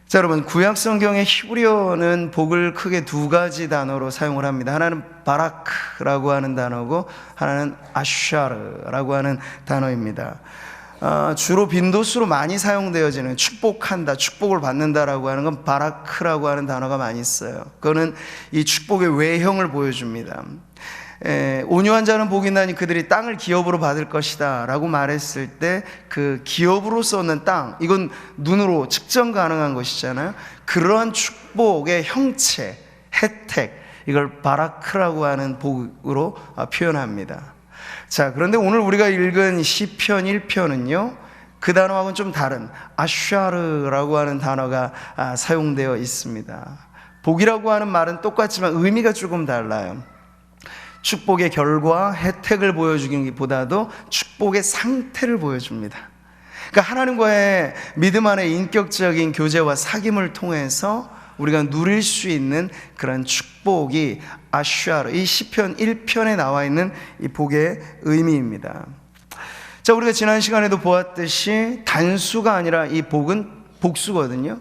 자, 여러분, 구약 성경의 히브리어는 복을 크게 두 가지 단어로 사용을 합니다. 하나는 바라크라고 하는 단어고 하나는 아샤르라고 하는 단어입니다. 주로 빈도수로 많이 사용되어지는 축복한다, 축복을 받는다라고 하는 건 바라크라고 하는 단어가 많이 있어요. 그거는 이 축복의 외형을 보여줍니다. 온유한 자는 복이 나니 그들이 땅을 기업으로 받을 것이다 라고 말했을 때 그 기업으로서 얻는 땅, 이건 눈으로 측정 가능한 것이잖아요. 그러한 축복의 형체, 혜택, 이걸 바라크라고 하는 복으로 표현합니다. 자, 그런데 오늘 우리가 읽은 시편 1편은요 그 단어하고는 좀 다른 아샤르라고 하는 단어가 사용되어 있습니다. 복이라고 하는 말은 똑같지만 의미가 조금 달라요. 축복의 결과, 혜택을 보여주기보다도 축복의 상태를 보여줍니다. 그러니까 하나님과의 믿음 안의 인격적인 교제와 사귐을 통해서 우리가 누릴 수 있는 그런 축복이 아샤르, 이 시편 1편에 나와 있는 이 복의 의미입니다. 자, 우리가 지난 시간에도 보았듯이 단수가 아니라 이 복은 복수거든요.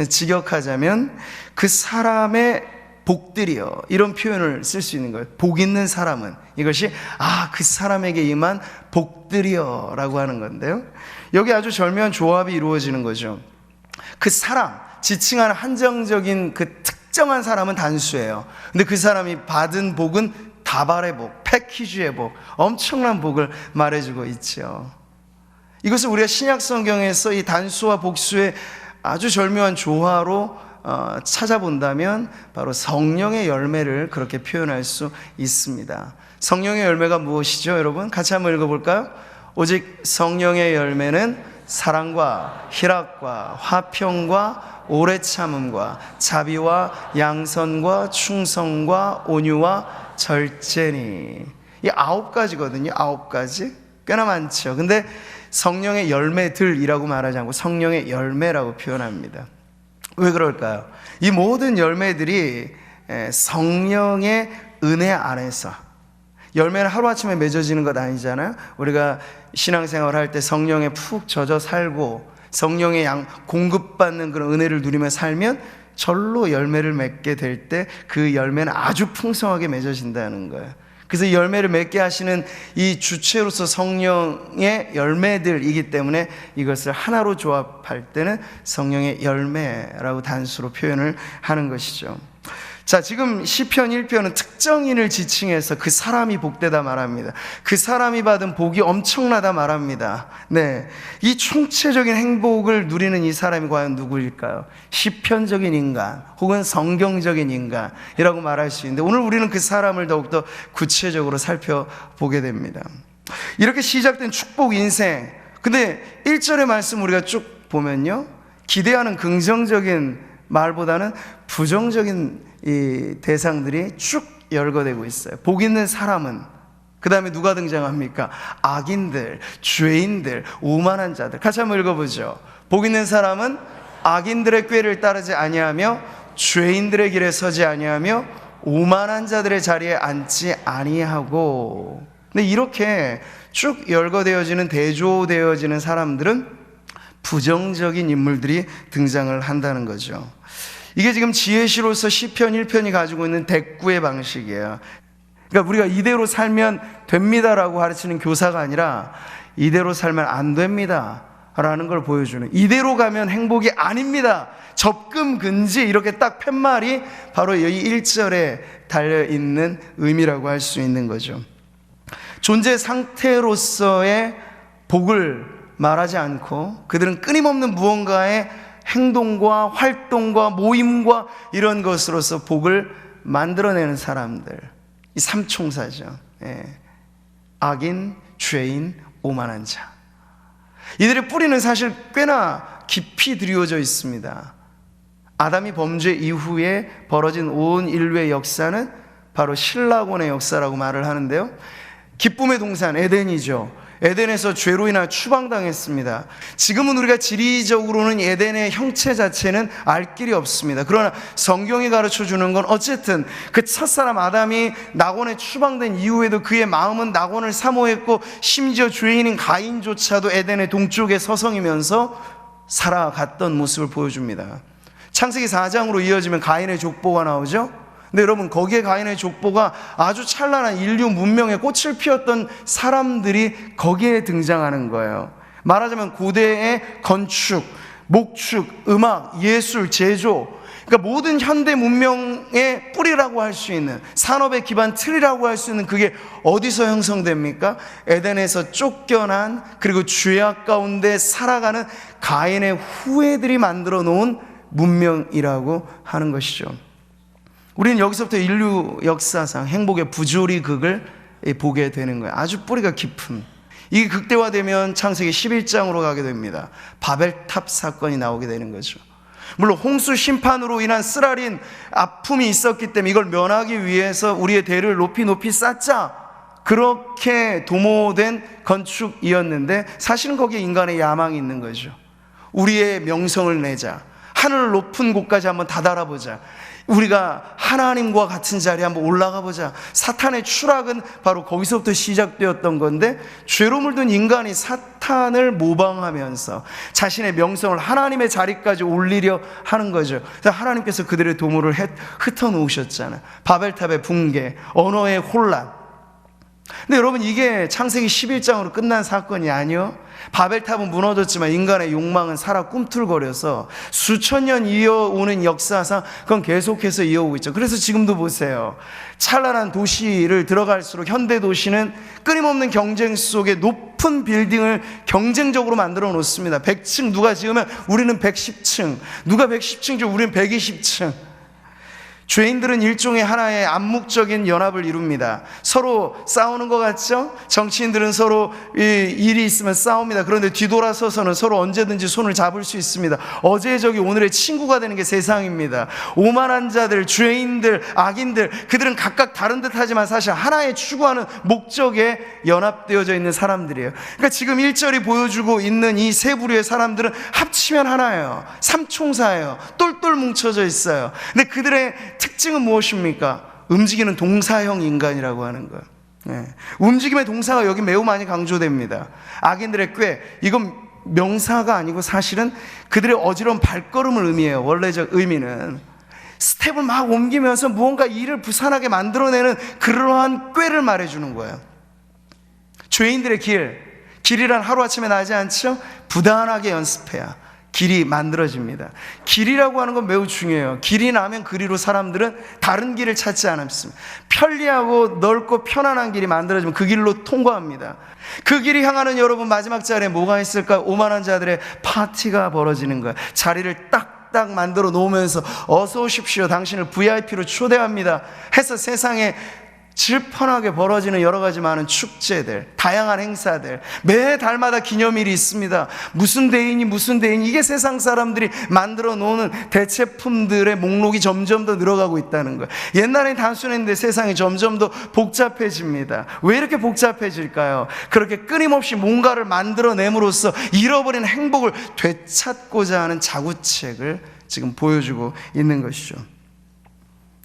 직역하자면 그 사람의 복들이요, 이런 표현을 쓸 수 있는 거예요. 복 있는 사람은, 이것이 그 사람에게 임한 복들이요 라고 하는 건데요, 여기 아주 절묘한 조합이 이루어지는 거죠. 그 사람, 지칭하는 한정적인 그 특정한 사람은 단수예요. 근데 그 사람이 받은 복은 다발의 복, 패키지의 복, 엄청난 복을 말해주고 있죠. 이것을 우리가 신약 성경에서 이 단수와 복수의 아주 절묘한 조화로 찾아본다면 바로 성령의 열매를 그렇게 표현할 수 있습니다. 성령의 열매가 무엇이죠, 여러분? 같이 한번 읽어볼까요? 오직 성령의 열매는 사랑과 희락과 화평과 오래 참음과 자비와 양선과 충성과 온유와 절제니. 이 9가지거든요. 9가지. 꽤나 많죠. 근데 성령의 열매들이라고 말하지 않고 성령의 열매라고 표현합니다. 왜 그럴까요? 이 모든 열매들이 성령의 은혜 안에서, 열매는 하루아침에 맺어지는 것 아니잖아요. 우리가 신앙생활 할 때 성령에 푹 젖어 살고 성령의 공급받는 그런 은혜를 누리며 살면 절로 열매를 맺게 될 때 그 열매는 아주 풍성하게 맺어진다는 거예요. 그래서 열매를 맺게 하시는 이 주체로서 성령의 열매들이기 때문에 이것을 하나로 조합할 때는 성령의 열매라고 단수로 표현을 하는 것이죠. 자, 지금 시편 1편은 특정인을 지칭해서 그 사람이 복되다 말합니다. 그 사람이 받은 복이 엄청나다 말합니다. 네, 이 총체적인 행복을 누리는 이 사람이 과연 누구일까요? 시편적인 인간 혹은 성경적인 인간이라고 말할 수 있는데, 오늘 우리는 그 사람을 더욱더 구체적으로 살펴보게 됩니다. 이렇게 시작된 축복 인생, 근데 1절의 말씀 우리가 쭉 보면요, 기대하는 긍정적인 말보다는 부정적인 이 대상들이 쭉 열거되고 있어요. 복 있는 사람은, 그 다음에 누가 등장합니까? 악인들, 죄인들, 오만한 자들. 같이 한번 읽어보죠. 복 있는 사람은 악인들의 꾀를 따르지 아니하며 죄인들의 길에 서지 아니하며 오만한 자들의 자리에 앉지 아니하고. 근데 이렇게 쭉 열거되어지는, 대조되어지는 사람들은 부정적인 인물들이 등장을 한다는 거죠. 이게 지금 지혜시로서 시편 1편이 가지고 있는 대꾸의 방식이에요. 그러니까 우리가 이대로 살면 됩니다라고 가르치는 교사가 아니라 이대로 살면 안 됩니다 라는 걸 보여주는, 이대로 가면 행복이 아닙니다, 접근 금지, 이렇게 딱 팻말이 바로 여기 1절에 달려있는 의미라고 할 수 있는 거죠. 존재 상태로서의 복을 말하지 않고 그들은 끊임없는 무언가의 행동과 활동과 모임과 이런 것으로서 복을 만들어내는 사람들, 이 삼총사죠. 악인, 죄인, 오만한 자. 이들의 뿌리는 사실 꽤나 깊이 드리워져 있습니다. 아담이 범죄 이후에 벌어진 온 인류의 역사는 바로 신라곤의 역사라고 말을 하는데요, 기쁨의 동산 에덴이죠. 에덴에서 죄로 인하여 추방당했습니다. 지금은 우리가 지리적으로는 에덴의 형체 자체는 알 길이 없습니다. 그러나 성경이 가르쳐주는 건 어쨌든 그 첫사람 아담이 낙원에 추방된 이후에도 그의 마음은 낙원을 사모했고, 심지어 죄인인 가인조차도 에덴의 동쪽에 서성이면서 살아갔던 모습을 보여줍니다. 창세기 4장으로 이어지면 가인의 족보가 나오죠. 근데 여러분, 거기에 가인의 족보가 아주 찬란한 인류 문명의 꽃을 피웠던 사람들이 거기에 등장하는 거예요. 말하자면 고대의 건축, 목축, 음악, 예술, 제조, 그러니까 모든 현대 문명의 뿌리라고 할 수 있는, 산업의 기반 틀이라고 할 수 있는, 그게 어디서 형성됩니까? 에덴에서 쫓겨난, 그리고 죄악 가운데 살아가는 가인의 후예들이 만들어 놓은 문명이라고 하는 것이죠. 우리는 여기서부터 인류 역사상 행복의 부조리 극을 보게 되는 거예요. 아주 뿌리가 깊은. 이게 극대화되면 창세기 11장으로 가게 됩니다. 바벨탑 사건이 나오게 되는 거죠. 물론 홍수 심판으로 인한 쓰라린 아픔이 있었기 때문에 이걸 면하기 위해서 우리의 대를 높이 쌓자, 그렇게 도모된 건축이었는데, 사실은 거기에 인간의 야망이 있는 거죠. 우리의 명성을 내자, 하늘 높은 곳까지 한번 다다라보자, 우리가 하나님과 같은 자리에 한번 올라가 보자. 사탄의 추락은 바로 거기서부터 시작되었던 건데, 죄로 물든 인간이 사탄을 모방하면서 자신의 명성을 하나님의 자리까지 올리려 하는 거죠. 그래서 하나님께서 그들의 도모를 흩어놓으셨잖아요. 바벨탑의 붕괴, 언어의 혼란. 근데 여러분, 이게 창세기 11장으로 끝난 사건이 아니요. 바벨탑은 무너졌지만 인간의 욕망은 살아 꿈틀거려서 수천 년 이어오는 역사상 그건 계속해서 이어오고 있죠. 그래서 지금도 보세요. 찬란한 도시를 들어갈수록 현대 도시는 끊임없는 경쟁 속에 높은 빌딩을 경쟁적으로 만들어 놓습니다. 100층 누가 지으면 우리는 110층, 누가 110층 지으면 우리는 120층. 죄인들은 일종의 하나의 암묵적인 연합을 이룹니다. 서로 싸우는 것 같죠? 정치인들은 서로 일이 있으면 싸웁니다. 그런데 뒤돌아서서는 서로 언제든지 손을 잡을 수 있습니다. 어제의 적이 오늘의 친구가 되는 게 세상입니다. 오만한 자들, 죄인들, 악인들, 그들은 각각 다른 듯 하지만 사실 하나의 추구하는 목적에 연합되어져 있는 사람들이에요. 그러니까 지금 1절이 보여주고 있는 이 세 부류의 사람들은 합치면 하나예요. 삼총사예요. 똘똘 뭉쳐져 있어요. 근데 그들의 특징은 무엇입니까? 움직이는 동사형 인간이라고 하는 거예요. 네. 움직임의 동사가 여기 매우 많이 강조됩니다. 악인들의 꾀, 이건 명사가 아니고 사실은 그들의 어지러운 발걸음을 의미해요. 원래적 의미는 스텝을 막 옮기면서 무언가 일을 부산하게 만들어내는 그러한 꾀를 말해주는 거예요. 죄인들의 길이란 하루아침에 나지 않죠? 부단하게 연습해야 길이 만들어집니다. 길이라고 하는 건 매우 중요해요. 길이 나면 그리로 사람들은 다른 길을 찾지 않습니다. 편리하고 넓고 편안한 길이 만들어지면 그 길로 통과합니다. 그 길이 향하는 여러분 마지막 자리에 뭐가 있을까? 오만한 자들의 파티가 벌어지는 거예요. 자리를 딱 만들어 놓으면서 어서 오십시오, 당신을 VIP로 초대합니다 해서 세상에 질펀하게 벌어지는 여러 가지 많은 축제들, 다양한 행사들, 매 달마다 기념일이 있습니다. 무슨 대인이 이게 세상 사람들이 만들어 놓는 대체품들의 목록이 점점 더 늘어가고 있다는 거예요. 옛날엔 단순했는데 세상이 점점 더 복잡해집니다. 왜 이렇게 복잡해질까요? 그렇게 끊임없이 뭔가를 만들어냄으로써 잃어버린 행복을 되찾고자 하는 자구책을 지금 보여주고 있는 것이죠.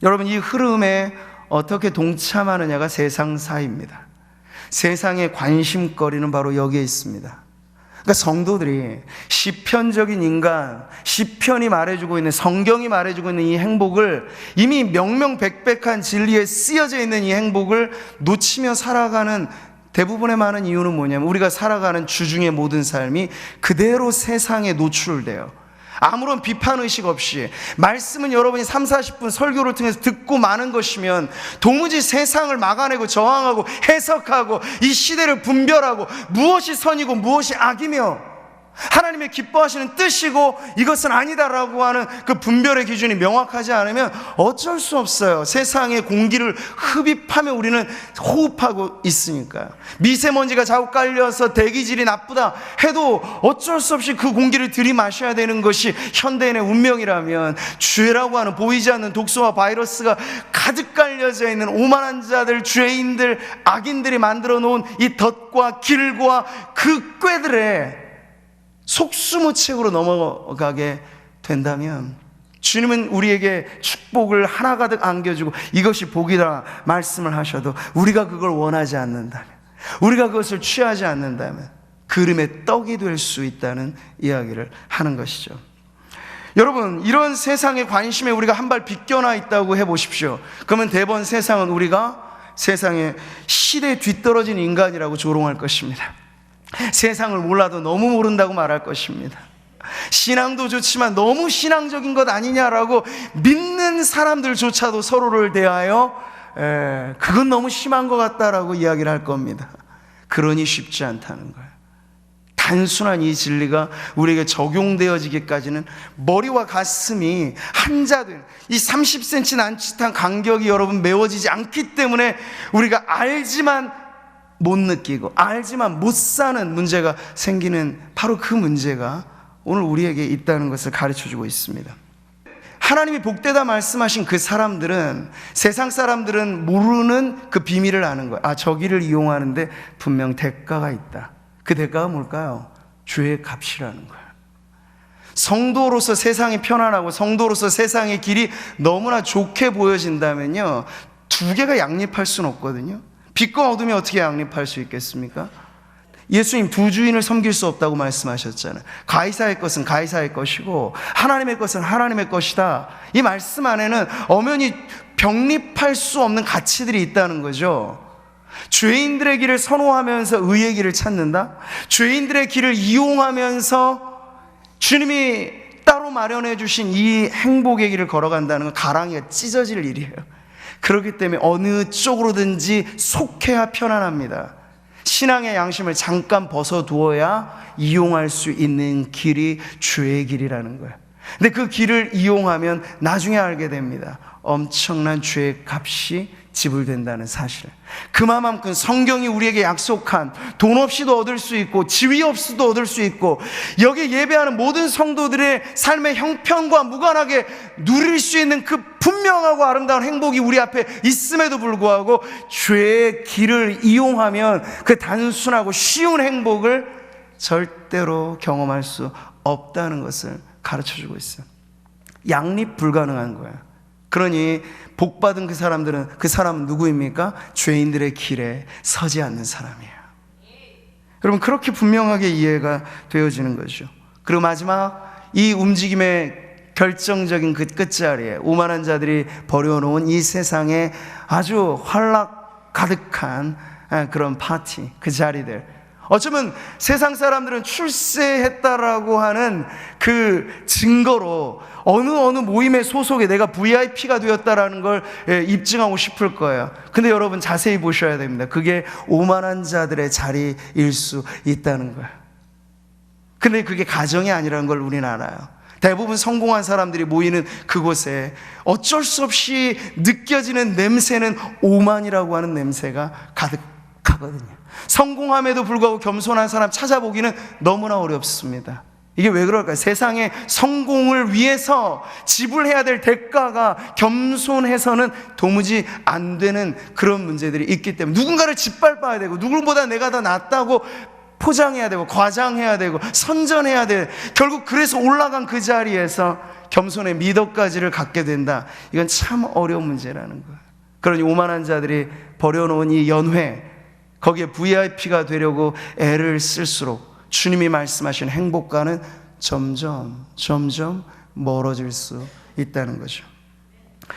여러분, 이 흐름에 어떻게 동참하느냐가 세상사입니다. 세상의 관심거리는 바로 여기에 있습니다. 그러니까 성도들이 시편적인 인간, 시편이 말해주고 있는, 성경이 말해주고 있는 이 행복을, 이미 명명백백한 진리에 쓰여져 있는 이 행복을 놓치며 살아가는 대부분의 많은 이유는 뭐냐면, 우리가 살아가는 주중의 모든 삶이 그대로 세상에 노출돼요. 아무런 비판의식 없이 말씀은 여러분이 30-40분 설교를 통해서 듣고 마는 것이면 도무지 세상을 막아내고 저항하고 해석하고 이 시대를 분별하고 무엇이 선이고 무엇이 악이며 하나님의 기뻐하시는 뜻이고 이것은 아니다라고 하는 그 분별의 기준이 명확하지 않으면 어쩔 수 없어요. 세상의 공기를 흡입하며 우리는 호흡하고 있으니까요. 미세먼지가 자꾸 깔려서 대기질이 나쁘다 해도 어쩔 수 없이 그 공기를 들이마셔야 되는 것이 현대인의 운명이라면, 죄라고 하는 보이지 않는 독소와 바이러스가 가득 깔려져 있는 오만한 자들, 죄인들, 악인들이 만들어 놓은 이 덫과 길과 그 꾀들에 속수무책으로 넘어가게 된다면, 주님은 우리에게 축복을 하나가득 안겨주고 이것이 복이다 말씀을 하셔도 우리가 그걸 원하지 않는다면, 우리가 그것을 취하지 않는다면 그름의 떡이 될 수 있다는 이야기를 하는 것이죠. 여러분, 이런 세상의 관심에 우리가 한 발 비껴나 있다고 해보십시오. 그러면 대번 세상은 우리가 세상의 시대에 뒤떨어진 인간이라고 조롱할 것입니다. 세상을 몰라도 너무 모른다고 말할 것입니다. 신앙도 좋지만 너무 신앙적인 것 아니냐라고 믿는 사람들조차도 서로를 대하여 그건 너무 심한 것 같다라고 이야기를 할 겁니다. 그러니 쉽지 않다는 거예요. 단순한 이 진리가 우리에게 적용되어지기까지는 머리와 가슴이 한자된 이 30cm 남짓한 간격이 여러분 메워지지 않기 때문에 우리가 알지만 못 느끼고 알지만 못 사는 문제가 생기는, 바로 그 문제가 오늘 우리에게 있다는 것을 가르쳐주고 있습니다. 하나님이 복되다 말씀하신 그 사람들은, 세상 사람들은 모르는 그 비밀을 아는 거예요. 저기를 이용하는데 분명 대가가 있다. 그 대가가 뭘까요? 죄의 값이라는 거예요. 성도로서 세상이 편안하고 성도로서 세상의 길이 너무나 좋게 보여진다면요, 두 개가 양립할 수는 없거든요. 빛과 어둠이 어떻게 양립할 수 있겠습니까? 예수님 두 주인을 섬길 수 없다고 말씀하셨잖아요. 가이사의 것은 가이사의 것이고 하나님의 것은 하나님의 것이다. 이 말씀 안에는 엄연히 병립할 수 없는 가치들이 있다는 거죠. 죄인들의 길을 선호하면서 의의 길을 찾는다? 죄인들의 길을 이용하면서 주님이 따로 마련해 주신 이 행복의 길을 걸어간다는 건 가랑이가 찢어질 일이에요. 그렇기 때문에 어느 쪽으로든지 속해야 편안합니다. 신앙의 양심을 잠깐 벗어두어야 이용할 수 있는 길이 죄의 길이라는 거예요. 근데 그 길을 이용하면 나중에 알게 됩니다. 엄청난 죄의 값이 지불된다는 사실. 그만큼 성경이 우리에게 약속한 돈 없이도 얻을 수 있고 지위 없이도 얻을 수 있고 여기 예배하는 모든 성도들의 삶의 형편과 무관하게 누릴 수 있는 그 분명하고 아름다운 행복이 우리 앞에 있음에도 불구하고 죄의 길을 이용하면 그 단순하고 쉬운 행복을 절대로 경험할 수 없다는 것을 가르쳐주고 있어요. 양립 불가능한 거예요. 그러니 복받은 그 사람은 누구입니까? 죄인들의 길에 서지 않는 사람이에요. 여러분, 그렇게 분명하게 이해가 되어지는 거죠. 그리고 마지막 이 움직임의 결정적인 그 끝자리에 오만한 자들이 버려놓은 이 세상에 아주 활락 가득한 그런 파티, 그 자리들, 어쩌면 세상 사람들은 출세했다라고 하는 그 증거로 어느 모임의 소속에 내가 VIP가 되었다라는 걸 입증하고 싶을 거예요. 근데 여러분 자세히 보셔야 됩니다. 그게 오만한 자들의 자리일 수 있다는 거예요. 근데 그게 가정이 아니라는 걸 우리는 알아요. 대부분 성공한 사람들이 모이는 그곳에 어쩔 수 없이 느껴지는 냄새는 오만이라고 하는 냄새가 가득하거든요. 성공함에도 불구하고 겸손한 사람 찾아보기는 너무나 어렵습니다. 이게 왜 그럴까요? 세상의 성공을 위해서 지불해야 될 대가가 겸손해서는 도무지 안 되는 그런 문제들이 있기 때문에 누군가를 짓밟아야 되고 누구보다 내가 더 낫다고 포장해야 되고 과장해야 되고 선전해야 돼. 결국 그래서 올라간 그 자리에서 겸손의 미덕까지를 갖게 된다. 이건 참 어려운 문제라는 거예요. 그러니 오만한 자들이 버려놓은 이 연회, 거기에 VIP가 되려고 애를 쓸수록 주님이 말씀하신 행복과는 점점 멀어질 수 있다는 거죠.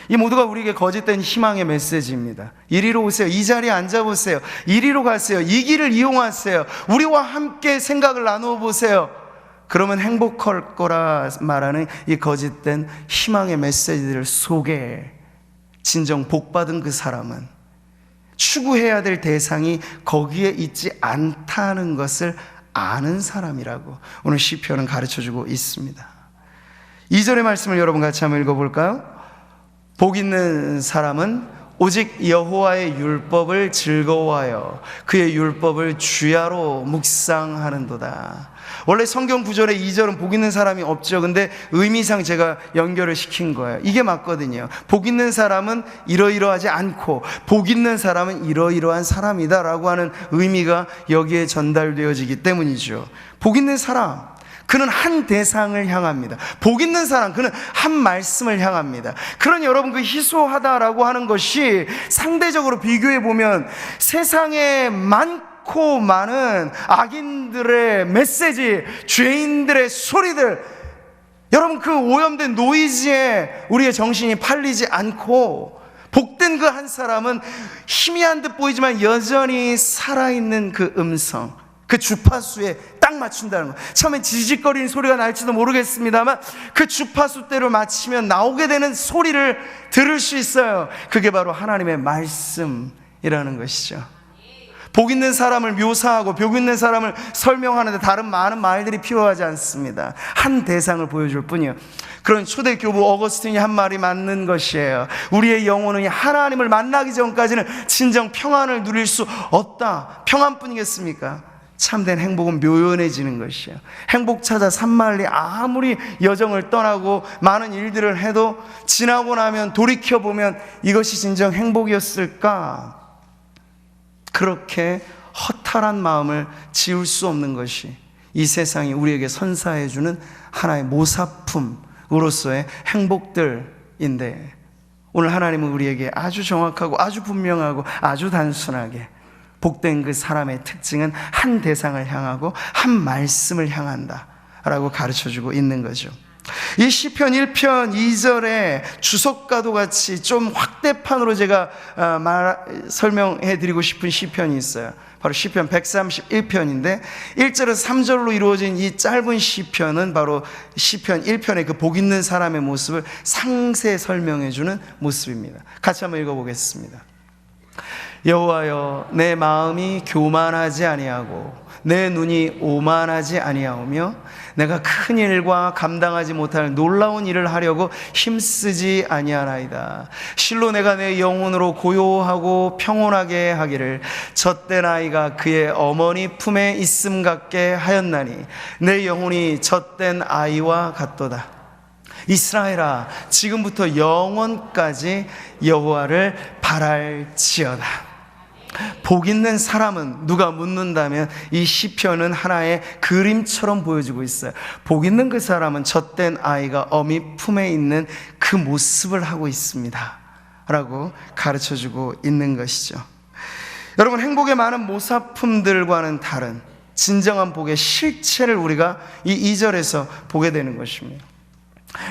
이 모두가 우리에게 거짓된 희망의 메시지입니다. 이리로 오세요. 이 자리에 앉아보세요. 이리로 가세요. 이 길을 이용하세요. 우리와 함께 생각을 나누어 보세요. 그러면 행복할 거라 말하는 이 거짓된 희망의 메시지들 속에 진정 복받은 그 사람은 추구해야 될 대상이 거기에 있지 않다는 것을 아는 사람이라고 오늘 시편은 가르쳐주고 있습니다. 2절의 말씀을 여러분 같이 한번 읽어볼까요? 복 있는 사람은 오직 여호와의 율법을 즐거워하여 그의 율법을 주야로 묵상하는도다. 원래 성경 구절에 2절은 복 있는 사람이 없죠. 근데 의미상 제가 연결을 시킨 거예요. 이게 맞거든요. 복 있는 사람은 이러이러하지 않고 복 있는 사람은 이러이러한 사람이다 라고 하는 의미가 여기에 전달되어지기 때문이죠. 복 있는 사람, 그는 한 대상을 향합니다. 복 있는 사람, 그는 한 말씀을 향합니다. 그러니 여러분, 그 희소하다라고 하는 것이 상대적으로 비교해 보면 세상에 많고 많은 악인들의 메시지, 죄인들의 소리들, 여러분, 그 오염된 노이즈에 우리의 정신이 팔리지 않고 복된 그 한 사람은 희미한 듯 보이지만 여전히 살아있는 그 음성, 그 주파수에 딱 맞춘다는 거예요. 처음엔 지직거리는 소리가 날지도 모르겠습니다만 그 주파수대로 맞추면 나오게 되는 소리를 들을 수 있어요. 그게 바로 하나님의 말씀이라는 것이죠. 복 있는 사람을 묘사하고 복 있는 사람을 설명하는데 다른 많은 말들이 필요하지 않습니다. 한 대상을 보여줄 뿐이에요. 그런 초대교부 어거스틴이 한 말이 맞는 것이에요. 우리의 영혼은 하나님을 만나기 전까지는 진정 평안을 누릴 수 없다. 평안뿐이겠습니까? 참된 행복은 묘연해지는 것이에요. 행복 찾아 산만리 아무리 여정을 떠나고 많은 일들을 해도 지나고 나면 돌이켜보면 이것이 진정 행복이었을까? 그렇게 허탈한 마음을 지울 수 없는 것이 이 세상이 우리에게 선사해주는 하나의 모사품으로서의 행복들인데, 오늘 하나님은 우리에게 아주 정확하고 아주 분명하고 아주 단순하게 복된 그 사람의 특징은 한 대상을 향하고 한 말씀을 향한다 라고 가르쳐주고 있는 거죠. 이 시편 1편 2절에 주석과도 같이 좀 확대판으로 제가 설명해 드리고 싶은 시편이 있어요. 바로 시편 131편인데 1절에서 3절로 이루어진 이 짧은 시편은 바로 시편 1편의 그 복 있는 사람의 모습을 상세 설명해 주는 모습입니다. 같이 한번 읽어보겠습니다. 여호와여, 내 마음이 교만하지 아니하고 내 눈이 오만하지 아니하오며 내가 큰 일과 감당하지 못할 놀라운 일을 하려고 힘쓰지 아니하나이다. 실로 내가 내 영혼으로 고요하고 평온하게 하기를 젖된 아이가 그의 어머니 품에 있음 같게 하였나니 내 영혼이 젖된 아이와 같도다. 이스라엘아, 지금부터 영원까지 여호와를 바랄지어다. 복 있는 사람은 누가 묻는다면 이 시편은 하나의 그림처럼 보여주고 있어요. 복 있는 그 사람은 젖된 아이가 어미 품에 있는 그 모습을 하고 있습니다 라고 가르쳐주고 있는 것이죠. 여러분, 행복의 많은 모사품들과는 다른 진정한 복의 실체를 우리가 이 2절에서 보게 되는 것입니다.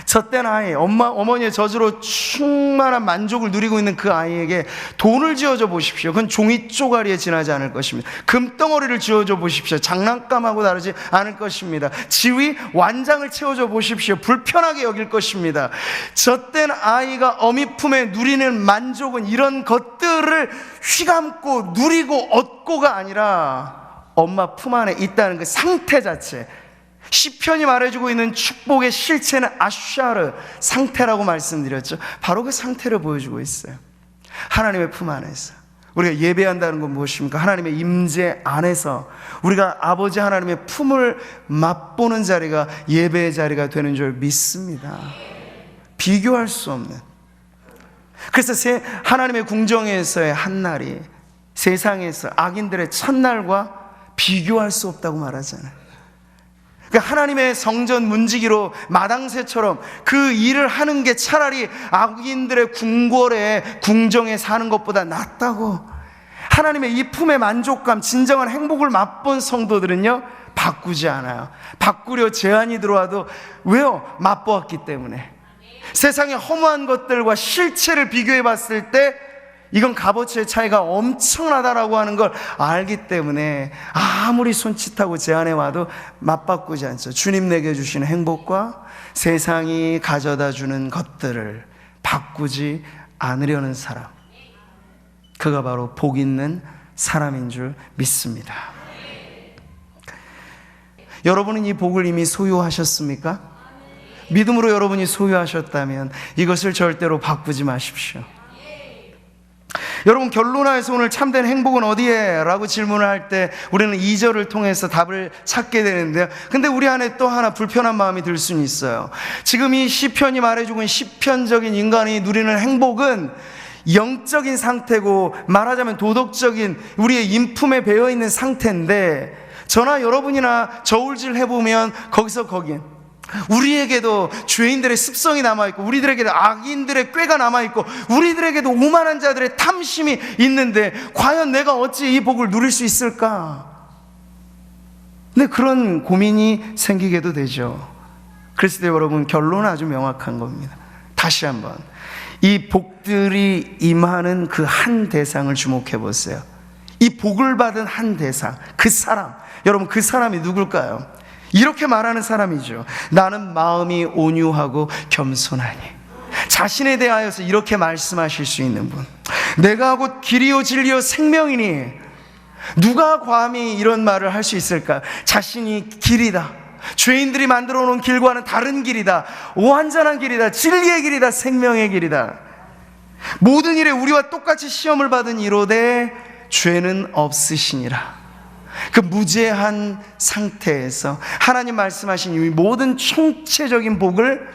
젖된 아이, 어머니의 젖으로 충만한 만족을 누리고 있는 그 아이에게 돈을 지어줘 보십시오. 그건 종이 쪼가리에 지나지 않을 것입니다. 금덩어리를 지어줘 보십시오. 장난감하고 다르지 않을 것입니다. 지위, 완장을 채워줘 보십시오. 불편하게 여길 것입니다. 젖된 아이가 어미 품에 누리는 만족은 이런 것들을 휘감고 누리고 얻고가 아니라 엄마 품 안에 있다는 그 상태 자체, 시편이 말해주고 있는 축복의 실체는 아샤르, 상태라고 말씀드렸죠. 바로 그 상태를 보여주고 있어요. 하나님의 품 안에서 우리가 예배한다는 건 무엇입니까? 하나님의 임재 안에서 우리가 아버지 하나님의 품을 맛보는 자리가 예배의 자리가 되는 줄 믿습니다. 비교할 수 없는. 그래서 하나님의 궁정에서의 한날이 세상에서 악인들의 첫날과 비교할 수 없다고 말하잖아요. 그러니까 하나님의 성전 문지기로 마당새처럼 그 일을 하는 게 차라리 악인들의 궁궐에 궁정에 사는 것보다 낫다고. 하나님의 이 품의 만족감, 진정한 행복을 맛본 성도들은요, 바꾸지 않아요. 바꾸려 제안이 들어와도 왜요? 맛보았기 때문에. 세상의 허무한 것들과 실체를 비교해 봤을 때 이건 값어치의 차이가 엄청나다라고 하는 걸 알기 때문에 아무리 손짓하고 제안해 와도 맞바꾸지 않죠. 주님 내게 주시는 행복과 세상이 가져다 주는 것들을 바꾸지 않으려는 사람, 그가 바로 복 있는 사람인 줄 믿습니다. 여러분은 이 복을 이미 소유하셨습니까? 믿음으로 여러분이 소유하셨다면 이것을 절대로 바꾸지 마십시오. 여러분, 결론화해서 오늘 참된 행복은 어디에? 라고 질문을 할 때 우리는 2절을 통해서 답을 찾게 되는데요. 근데 우리 안에 또 하나 불편한 마음이 들 수는 있어요. 지금 이 시편이 말해주고 있는 시편적인 인간이 누리는 행복은 영적인 상태고 말하자면 도덕적인 우리의 인품에 배어있는 상태인데, 저나 여러분이나 저울질 해보면 거기서 거긴 우리에게도 죄인들의 습성이 남아있고 우리들에게도 악인들의 꾀가 남아있고 우리들에게도 오만한 자들의 탐심이 있는데 과연 내가 어찌 이 복을 누릴 수 있을까? 근데 그런 고민이 생기게도 되죠. 그리스도 여러분, 결론은 아주 명확한 겁니다. 다시 한번 이 복들이 임하는 그 한 대상을 주목해 보세요. 이 복을 받은 한 대상, 그 사람, 여러분 그 사람이 누굴까요? 이렇게 말하는 사람이죠. 나는 마음이 온유하고 겸손하니. 자신에 대하여서 이렇게 말씀하실 수 있는 분. 내가 곧 길이요 진리요 생명이니. 누가 감히 이런 말을 할 수 있을까? 자신이 길이다, 죄인들이 만들어 놓은 길과는 다른 길이다, 완전한 길이다, 진리의 길이다, 생명의 길이다. 모든 일에 우리와 똑같이 시험을 받은 이로되 죄는 없으시니라. 그 무죄한 상태에서 하나님 말씀하신 이 모든 총체적인 복을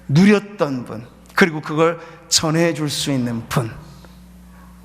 누렸던 분, 그리고 그걸 전해줄 수 있는 분,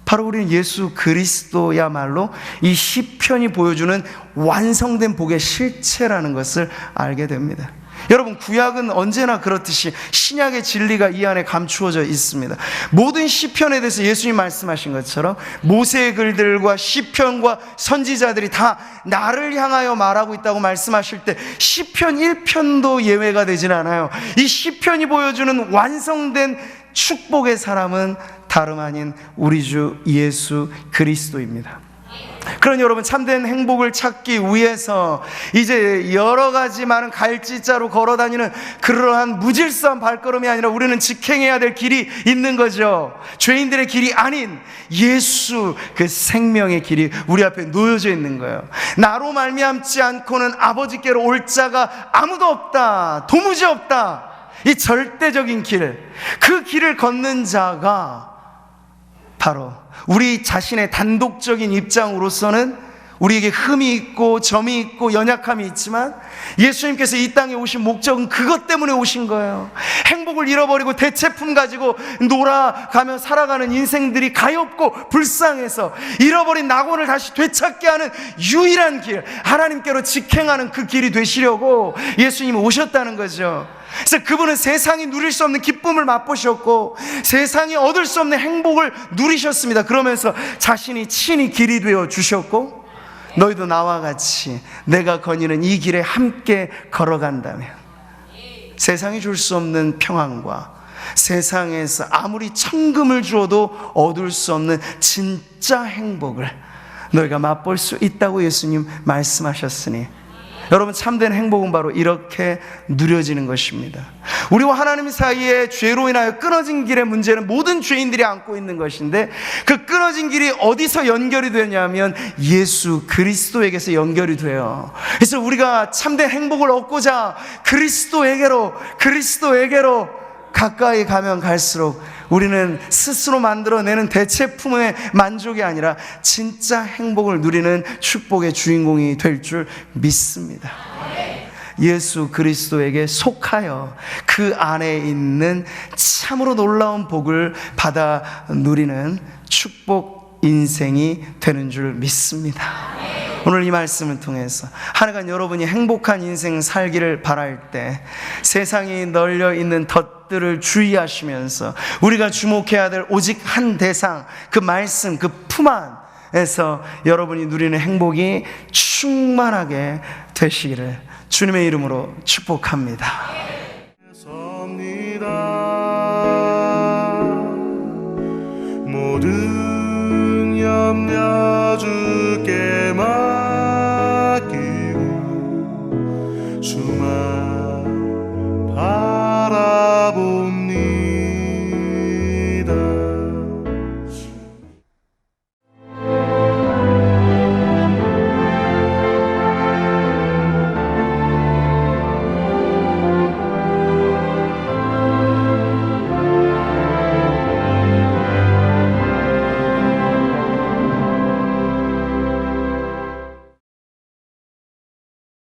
바로 우리는 예수 그리스도야말로 이 시편이 보여주는 완성된 복의 실체라는 것을 알게 됩니다. 여러분, 구약은 언제나 그렇듯이 신약의 진리가 이 안에 감추어져 있습니다. 모든 시편에 대해서 예수님 말씀하신 것처럼 모세의 글들과 시편과 선지자들이 다 나를 향하여 말하고 있다고 말씀하실 때 시편 1편도 예외가 되진 않아요. 이 시편이 보여주는 완성된 축복의 사람은 다름 아닌 우리 주 예수 그리스도입니다. 그러니 여러분, 참된 행복을 찾기 위해서 이제 여러 가지 많은 갈지자로 걸어다니는 그러한 무질서한 발걸음이 아니라 우리는 직행해야 될 길이 있는 거죠. 죄인들의 길이 아닌 예수, 그 생명의 길이 우리 앞에 놓여져 있는 거예요. 나로 말미암지 않고는 아버지께로 올 자가 아무도 없다, 도무지 없다. 이 절대적인 길, 그 길을 걷는 자가 바로 우리 자신의 단독적인 입장으로서는 우리에게 흠이 있고 점이 있고 연약함이 있지만 예수님께서 이 땅에 오신 목적은 그것 때문에 오신 거예요. 행복을 잃어버리고 대체품 가지고 놀아가며 살아가는 인생들이 가엾고 불쌍해서 잃어버린 낙원을 다시 되찾게 하는 유일한 길, 하나님께로 직행하는 그 길이 되시려고 예수님이 오셨다는 거죠. 그래서 그분은 세상이 누릴 수 없는 기쁨을 맛보셨고 세상이 얻을 수 없는 행복을 누리셨습니다. 그러면서 자신이 친히 길이 되어 주셨고, 너희도 나와 같이 내가 거니는 이 길에 함께 걸어간다면 세상이 줄 수 없는 평안과 세상에서 아무리 천금을 주어도 얻을 수 없는 진짜 행복을 너희가 맛볼 수 있다고 예수님 말씀하셨으니, 여러분, 참된 행복은 바로 이렇게 누려지는 것입니다. 우리와 하나님 사이에 죄로 인하여 끊어진 길의 문제는 모든 죄인들이 안고 있는 것인데, 그 끊어진 길이 어디서 연결이 되냐면 예수 그리스도에게서 연결이 돼요. 그래서 우리가 참된 행복을 얻고자 그리스도에게로 가까이 가면 갈수록 우리는 스스로 만들어내는 대체품의 만족이 아니라 진짜 행복을 누리는 축복의 주인공이 될 줄 믿습니다. 예수 그리스도에게 속하여 그 안에 있는 참으로 놀라운 복을 받아 누리는 축복 인생이 되는 줄 믿습니다. 오늘 이 말씀을 통해서 하나간 여러분이 행복한 인생 살기를 바랄 때 세상이 널려 있는 덫들을 주의하시면서 우리가 주목해야 될 오직 한 대상, 그 말씀, 그 품 안에서 여러분이 누리는 행복이 충만하게 되시기를 주님의 이름으로 축복합니다. 모든 염려 주께